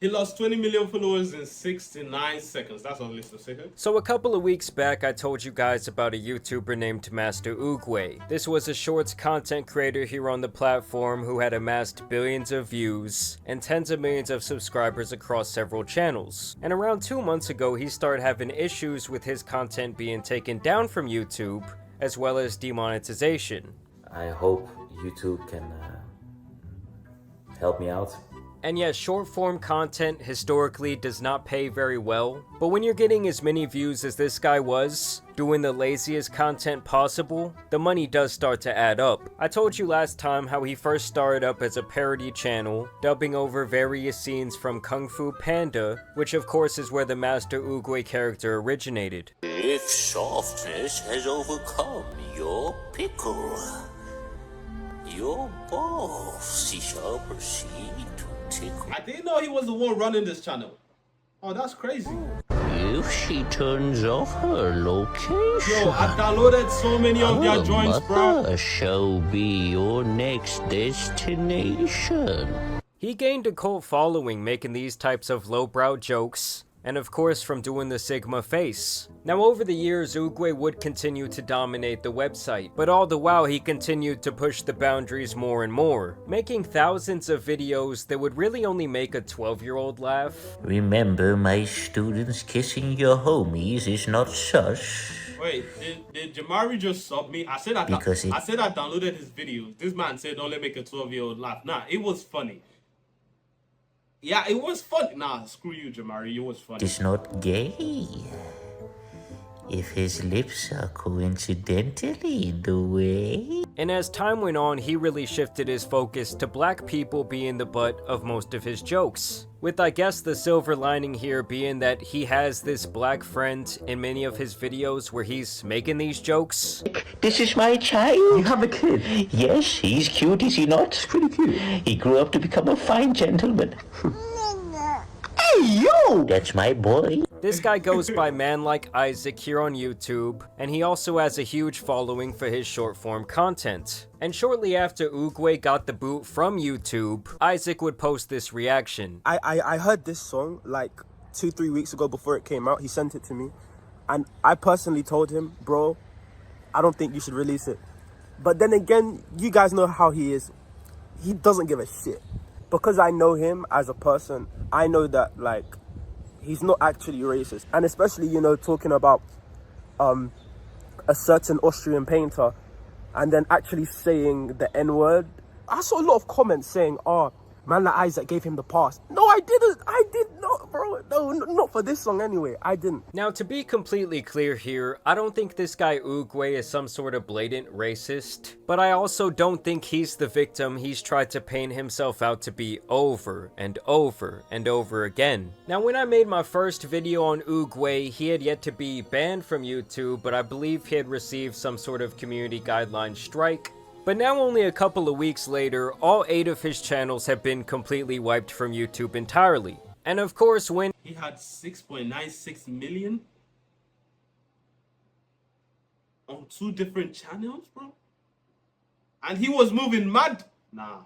He lost 20 million followers in 69 seconds. That's on list of seconds. So a couple of weeks back, I told you guys about a YouTuber named Master Oogway. This was a shorts content creator here on the platform who had amassed billions of views and tens of millions of subscribers across several channels. And around 2 months ago, he started having issues with his content being taken down from YouTube, as well as demonetization. I hope YouTube can help me out. And yes, short form content historically does not pay very well, but when you're getting as many views as this guy was, doing the laziest content possible, the money does start to add up. I told you last time how he first started up as a parody channel, dubbing over various scenes from Kung Fu Panda, which of course is where the Master Oogway character originated. If softness has overcome your pickle, your boss shall proceed to tickle. I didn't know he was the one running this channel. Oh, that's crazy. If she turns off her location, Yo, I downloaded so many of their joints, bro. mother shall be your next destination. He gained a cult following making these types of lowbrow jokes, and of course from doing the Sigma face. Now over the years, Oogway would continue to dominate the website, but all the while he continued to push the boundaries more and more, making thousands of videos that would really only make a 12-year-old laugh. Remember, my students, kissing your homies is not sus. Wait, did Jamari just sub me? I said I downloaded his videos. This man said don't let me make a 12-year-old laugh. Nah, it was funny. Yeah, it was funny. Nah, screw you, Jamari. It was funny. It's not gay. If his lips are coincidentally the way. And as time went on, he really shifted his focus to black people being the butt of most of his jokes. With I guess the silver lining here being that he has this black friend in many of his videos where he's making these jokes. This is my child. You have a kid? Yes, he's cute, is he not? It's pretty cute. He grew up to become a fine gentleman. Hey, yo! That's my boy. This guy goes by Man Like Isaac here on YouTube, and he also has a huge following for his short form content. And shortly after Oogway got the boot from YouTube, Isaac would post this reaction. I heard this song like 2-3 weeks ago before it came out. He sent it to me, and I personally told him, bro, I don't think you should release it. But then again, you guys know how he is. He doesn't give a shit. Because I know him as a person, I know that like he's not actually racist. And especially, you know, talking about a certain Austrian painter and then actually saying the N-word. I saw a lot of comments saying, oh, Man Like Isaac gave him the pass. No, I didn't. I did not, bro. No, not for this song anyway. I didn't. Now, to be completely clear here, I don't think this guy Oogway is some sort of blatant racist, but I also don't think he's the victim he's tried to paint himself out to be over and over and over again. Now, when I made my first video on Oogway, he had yet to be banned from YouTube, but I believe he had received some sort of community guideline strike. But now only a couple of weeks later, all 8 of his channels have been completely wiped from YouTube entirely. And of course when He had 6.96 million on 2 different channels, bro. And he was moving mad. Nah.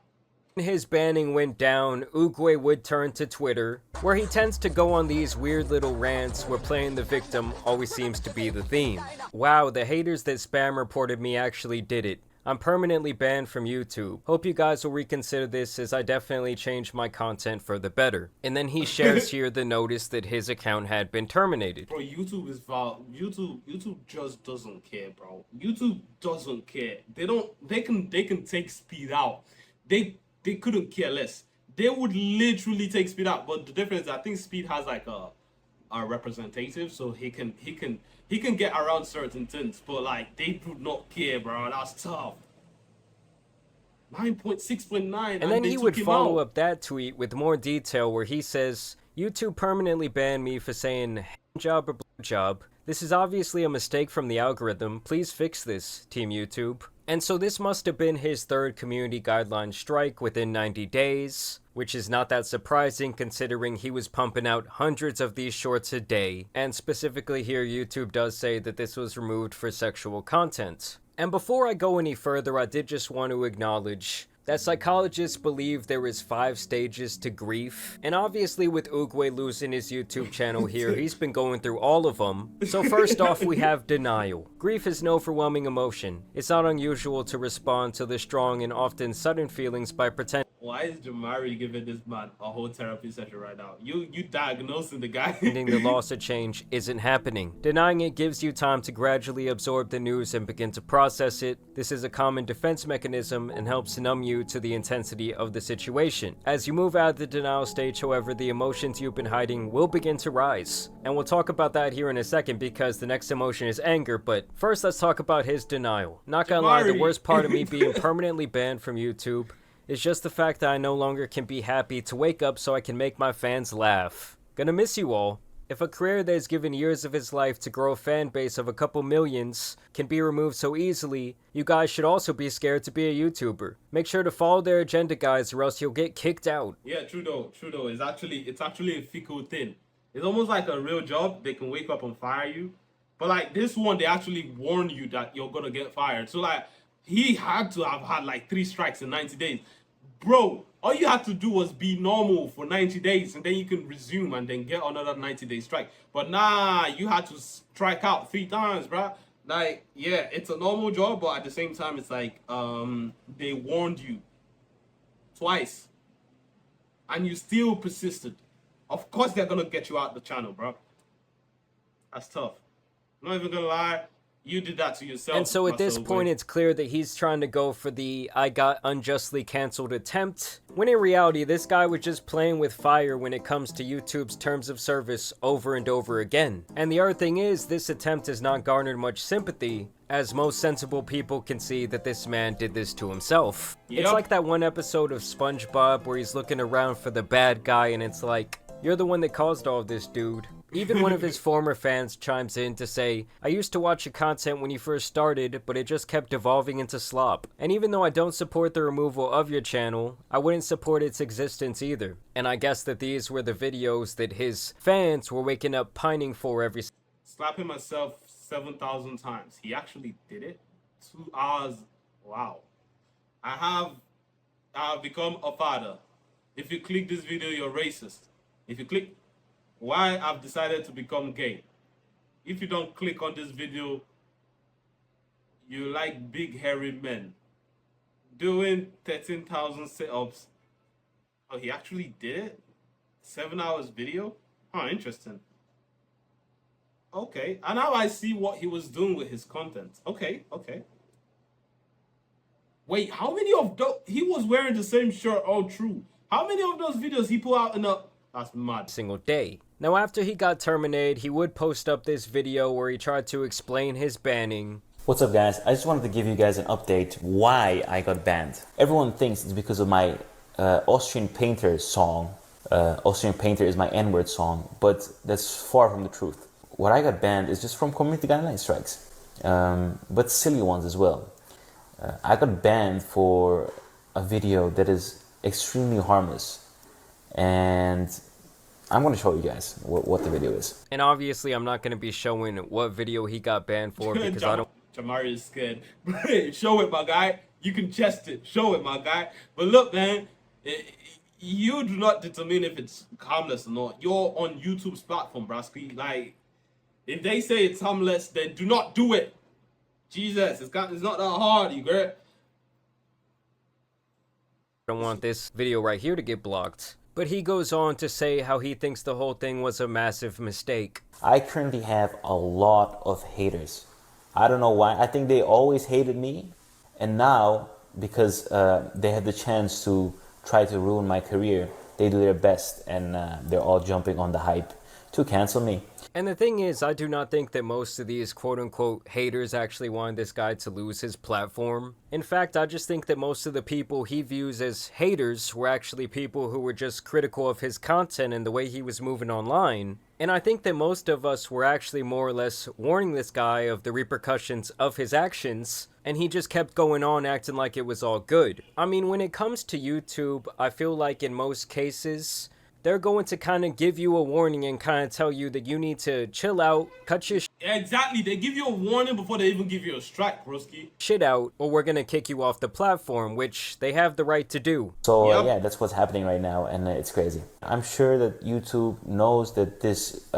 his banning went down, Oogway would turn to Twitter, where he tends to go on these weird little rants where playing the victim always seems to be the theme. Wow, the haters that spam reported me actually did it. I'm permanently banned from YouTube. Hope you guys will reconsider this, as I definitely changed my content for the better. And then he shares here the notice that his account had been terminated. Bro, YouTube is YouTube just doesn't care, bro. YouTube doesn't care. They can take speed out. They couldn't care less. They would literally take speed out. But the difference is I think speed has like a representative, so he can get around certain things, but like they do not care, bro. That's tough. 9.6.9, and then he would follow up that tweet with more detail where he says, YouTube permanently banned me for saying job or job. This is obviously a mistake from the algorithm. Please fix this, Team YouTube. And so this must have been his third community guideline strike within 90 days, which is not that surprising considering he was pumping out hundreds of these shorts a day, and specifically here YouTube does say that this was removed for sexual content. And before I go any further, I did just want to acknowledge that psychologists believe there is 5 stages to grief, and obviously with Oogway losing his YouTube channel here, he's been going through all of them. So first off, we have denial. Grief is no overwhelming emotion. It's not unusual to respond to the strong and often sudden feelings by pretending Why is Jamari giving this man a whole therapy session right now? You diagnosing the guy. the loss of change isn't happening. Denying it gives you time to gradually absorb the news and begin to process it. This is a common defense mechanism and helps numb you to the intensity of the situation. As you move out of the denial stage, however, the emotions you've been hiding will begin to rise. And we'll talk about that here in a second because the next emotion is anger, but first let's talk about his denial. Not gonna lie, the worst part of me being permanently banned from YouTube is just the fact that I no longer can be happy to wake up so I can make my fans laugh. Gonna miss you all. If a career that has given years of his life to grow a fan base of a couple millions can be removed so easily, you guys should also be scared to be a YouTuber. Make sure to follow their agenda, guys, or else you'll get kicked out. Yeah, true though. It's actually a fickle thing. It's almost like a real job. They can wake up and fire you. But like this one, they actually warn you that you're gonna get fired. So like, he had to have had like 3 strikes in 90 days. Bro, all you had to do was be normal for 90 days and then you can resume and then get another 90-day strike. But nah, you had to strike out 3 times, bro. Like, yeah, it's a normal job, but at the same time, it's like, they warned you twice and you still persisted. Of course, they're gonna get you out the channel, bro. That's tough. Not even gonna lie. You did that to yourself. And so at this point, it's clear that he's trying to go for the I got unjustly cancelled attempt, when in reality, this guy was just playing with fire when it comes to YouTube's terms of service over and over again. And the other thing is, this attempt has not garnered much sympathy, as most sensible people can see that this man did this to himself. Yep. It's like that one episode of SpongeBob where he's looking around for the bad guy and it's like, you're the one that caused all this, dude. Even one of his former fans chimes in to say, I used to watch your content when you first started, but it just kept devolving into slop. And even though I don't support the removal of your channel, I wouldn't support its existence either. And I guess that these were the videos that his fans were waking up pining for every... Slapping myself 7,000 times. He actually did it. 2 hours. Wow. I have become a father. If you click this video, you're racist. If you click... Why I've decided to become gay. If you don't click on this video, you like big hairy men. Doing 13,000 sit-ups. Oh, he actually did it? 7 hours video? Huh, interesting. Okay, and now I see what he was doing with his content. Okay. Wait, how many of those? He was wearing the same shirt all through. How many of those videos he put out in a... That's mad. Single day. Now after he got terminated, he would post up this video where he tried to explain his banning. What's up, guys? I just wanted to give you guys an update why I got banned. Everyone thinks it's because of my Austrian Painter song. Austrian Painter is my N-word song, but that's far from the truth. What I got banned is just from community guideline strikes, but silly ones as well. I got banned for a video that is extremely harmless. And I'm going to show you guys what the video is. And obviously I'm not going to be showing what video he got banned for because I don't... Jamari is scared. Show it, my guy. You can chest it. Show it, my guy. But look, man, you do not determine if it's harmless or not. You're on YouTube's platform, brasky. Like, if they say it's harmless, then do not do it. Jesus, it's not that hard, you get it? I don't want this video right here to get blocked. But he goes on to say how he thinks the whole thing was a massive mistake. I currently have a lot of haters. I don't know why. I think they always hated me. And now, because they had the chance to try to ruin my career, they do their best and they're all jumping on the hype to cancel me. And the thing is, I do not think that most of these quote-unquote haters actually wanted this guy to lose his platform. In fact, I just think that most of the people he views as haters were actually people who were just critical of his content and the way he was moving online. And I think that most of us were actually more or less warning this guy of the repercussions of his actions, and he just kept going on acting like it was all good. I mean, when it comes to YouTube, I feel like in most cases, they're going to kind of give you a warning and kind of tell you that you need to chill out, cut your Exactly. They give you a warning before they even give you a strike, broski. shit out, or we're gonna kick you off the platform, which they have the right to do. So Yep. yeah, that's what's happening right now, and it's crazy. I'm sure that YouTube knows that this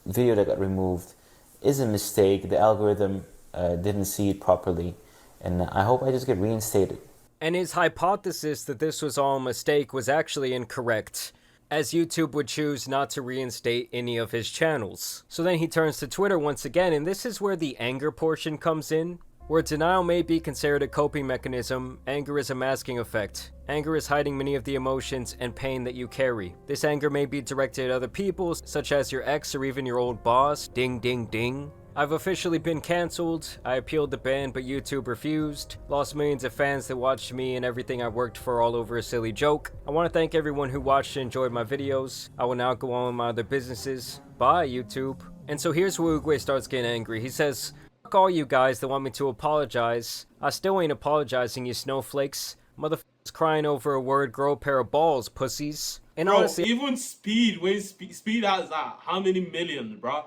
video that got removed is a mistake. The algorithm didn't see it properly, and I hope I just get reinstated. And his hypothesis that this was all a mistake was actually incorrect, as YouTube would choose not to reinstate any of his channels. So then he turns to Twitter once again, and this is where the anger portion comes in. Where denial may be considered a coping mechanism, anger is a masking effect. Anger is hiding many of the emotions and pain that you carry. This anger may be directed at other people, such as your ex or even your old boss. Ding ding ding. I've officially been cancelled. I appealed the ban, but YouTube refused. Lost millions of fans that watched me and everything I worked for all over a silly joke. I want to thank everyone who watched and enjoyed my videos. I will now go on with my other businesses. Bye, YouTube. And so here's where Oogway starts getting angry. He says, "Fuck all you guys that want me to apologize. I still ain't apologizing, you snowflakes. Motherfuckers crying over a word, grow a pair of balls, pussies." And Bro, honestly, even Speed, when Speed has how many millions, bro?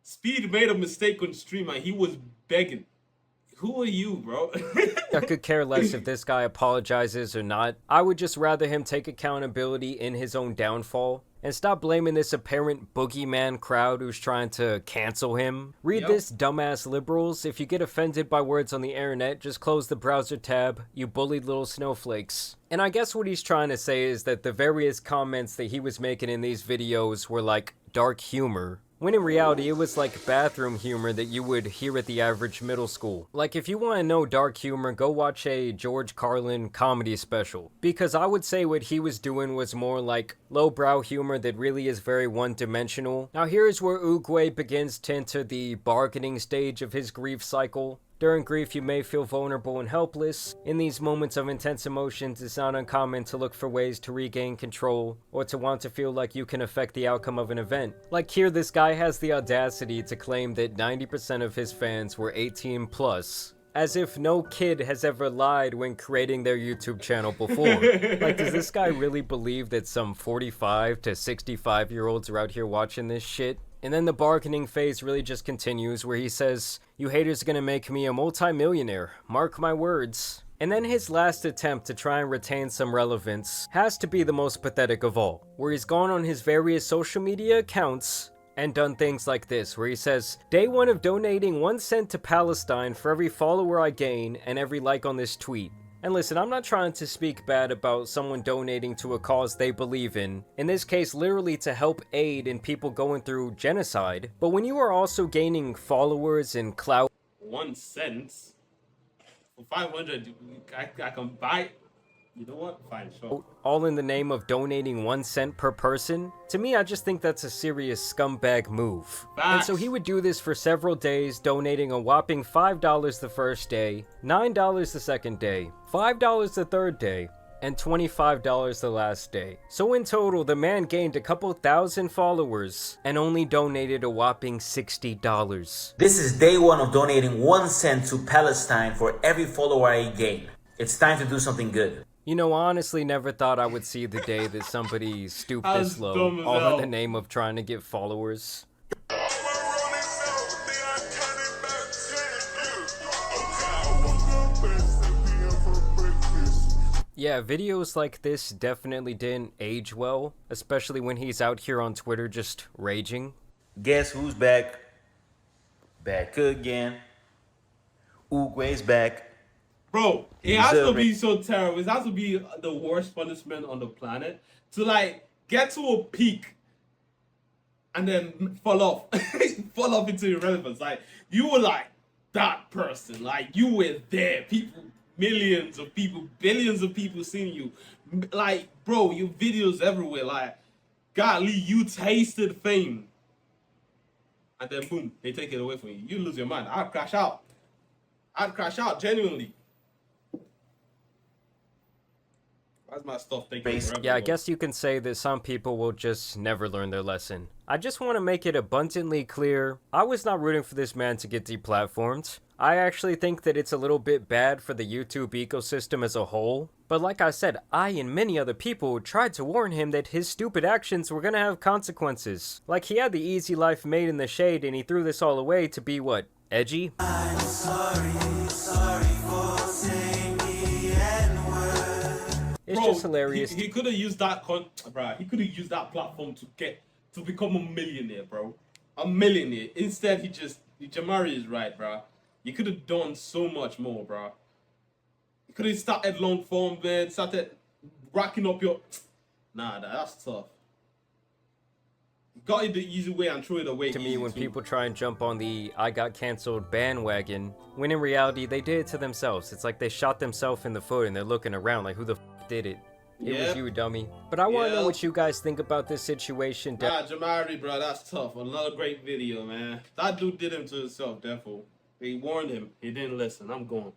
Speed made a mistake on stream and he was begging. Who are you, bro? I could care less if this guy apologizes or not. I would just rather him take accountability in his own downfall and stop blaming this apparent boogeyman crowd who's trying to cancel him. Read Yep. this, dumbass liberals. If you get offended by words on the internet, just close the browser tab, you bullied little snowflakes. And I guess what he's trying to say is that the various comments that he was making in these videos were like dark humor, when in reality it was like bathroom humor that you would hear at the average middle school. Like, if you want to know dark humor, go watch a George Carlin comedy special, because I would say what he was doing was more like lowbrow humor that really is very one-dimensional. Now here's where Oogway begins to enter the bargaining stage of his grief cycle. During grief, you may feel vulnerable and helpless. In these moments of intense emotions, it's not uncommon to look for ways to regain control, or to want to feel like you can affect the outcome of an event. Like here, this guy has the audacity to claim that 90% of his fans were 18 plus. As if no kid has ever lied when creating their YouTube channel before. Like, does this guy really believe that some 45 to 65-year-olds are out here watching this shit? And then the bargaining phase really just continues, where he says, "You haters are gonna make me a multi-millionaire, mark my words." And then his last attempt to try and retain some relevance has to be the most pathetic of all, where he's gone on his various social media accounts and done things like this, where he says, "Day one of donating 1 cent to Palestine for every follower I gain and every like on this tweet." And listen, I'm not trying to speak bad about someone donating to a cause they believe in this case literally to help aid in people going through genocide, but when you are also gaining followers and clout 1 cent for 500, I can buy. You know what? Fine, sure. all in the name of donating 1 cent per person, to me I just think that's a serious scumbag move. And so he would do this for several days, donating a whopping $5 the first day, $9 the second day, $5 the third day, and $25 the last day. So in total, the man gained a couple thousand followers and only donated a whopping $60. This is day one of donating 1 cent to Palestine for every follower I gain. It's time to do something good. You know, I honestly never thought I would see the day that somebody stooped That's this low, dumb as all hell. in the name of trying to get followers. Yeah, videos like this definitely didn't age well, especially when he's out here on Twitter just raging. Guess who's back? Back again. Oogway's back. Bro, it has to be so terrible. It has to be the worst punishment on the planet to like get to a peak and then fall off, fall off into irrelevance. Like you were like that person, like you were there. People, millions of people, billions of people seeing you. Like, bro, your videos everywhere. Like, golly, you tasted fame, and then boom, they take it away from you. You lose your mind. I'd crash out. I'd crash out genuinely. Why's my stuff taking forever? Yeah, I guess you can say that some people will just never learn their lesson. I just want to make it abundantly clear, I was not rooting for this man to get deplatformed. I actually think that it's a little bit bad for the YouTube ecosystem as a whole. But like I said, I and many other people tried to warn him that his stupid actions were gonna have consequences. Like, he had the easy life made in the shade and he threw this all away to be what? Edgy? I'm sorry for saying the N-word. It's Bro, just hilarious. He could have used that he could have used that platform to become a millionaire, bro. A millionaire. Instead, Jamari is right, bro. You could have done so much more, bro. You could have started long form, man. Started racking up your. Nah, that's tough. You got it the easy way and threw it away. To me, when too. people try and jump on the I got cancelled bandwagon, when in reality they did it to themselves. It's like they shot themselves in the foot and they're looking around like, who the f did it? It was you, dummy. But I want to know what you guys think about this situation. Nah, Jamari, bro, that's tough. Another great video, man. That dude did him to himself, therefore. He warned him. He didn't listen. I'm going.